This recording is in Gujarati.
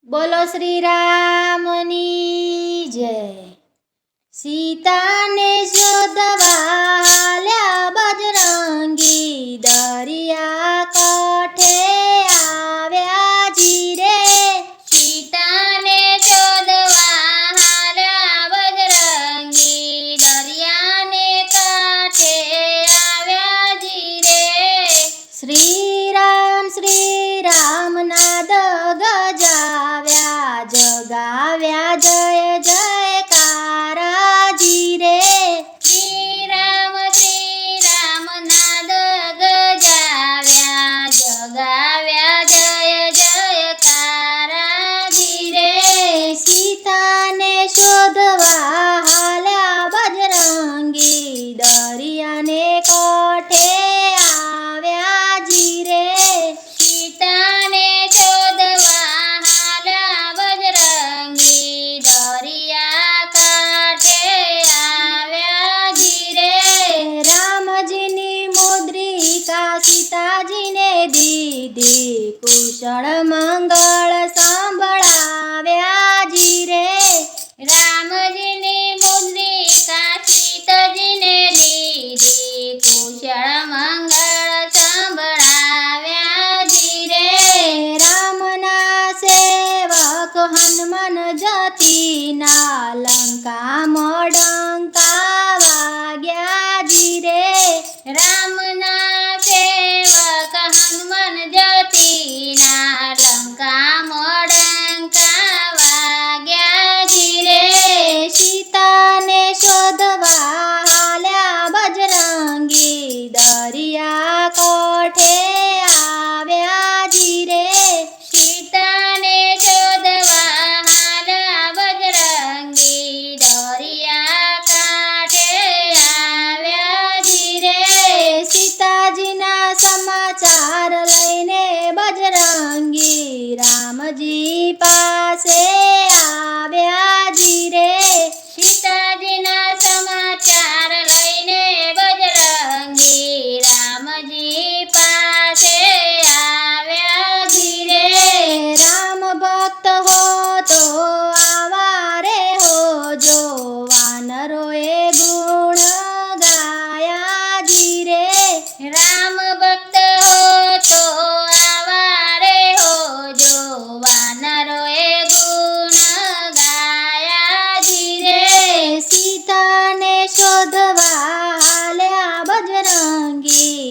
બોલો શ્રી રામની જય। સીતાને શોધવા હાલ્યા બજરંગી, દરિયા કાંઠે આવ્યા જીરે। સીતાને શોધવા હાલ્યા બજરંગી, દરિયાને કાંઠે આવ્યા જીરે। શ્રી રામ નાદ ગજાવ્યા, જગાવ્યા જય જયકારા જીરે। શ્રી રામ નાદ ગજાવ્યા, જગાવ્યા જય જયકારા જીરે। સીતાને શોધવા હાલ્યા બજરંગી, દરિયાને કાંઠે આવ્યા જીરે। સીતાને શોધવા હાલ્યા બજરંગી, દરિયા કાંઠે આવ્યા જીરે। રામજીની મુદ્રિકા સીતાજીને દીધી, કુશળ મંગળ સંભળાવ્યા જીરે। રામજીની મુદ્રિકા સીતાજીને દીધી, કુશળ મંગળ સંભળાવ્યા જીરે। રામના સેવક હનુમાન જતીના, લંકામાં ડંકા વાગ્યા જીરે। રામના સેવક હનુમાન જતીના, લંકામાં ડંકા વાગ્યા જીરે। સીતાને શોધવા હાલ્યા બજરંગી, દરિયા કાંઠે આવ્યા જીરે। સીતાને શોધવા હાલ્યા બજરંગી, દરિયા કાંઠે આવ્યા જીરે। સીતાજીના સમાચાર લઈને બજરંગી, રામજી પાસે આવ્યા જીરે। સીતાજીના સમાચાર લઈને બજરંગી, રામજી પાસે આવ્યા જીરે। રામ ભક્ત હો તો આવારે હોજો, વાનરોએ ગુણ ગાયા જીરે। રામ ભક્ત હો તો આવારે હોજો, વાનરોએ ગુણ ગાયા જીરે। સીતાને શોધવા હાલ્યા બજરંગી,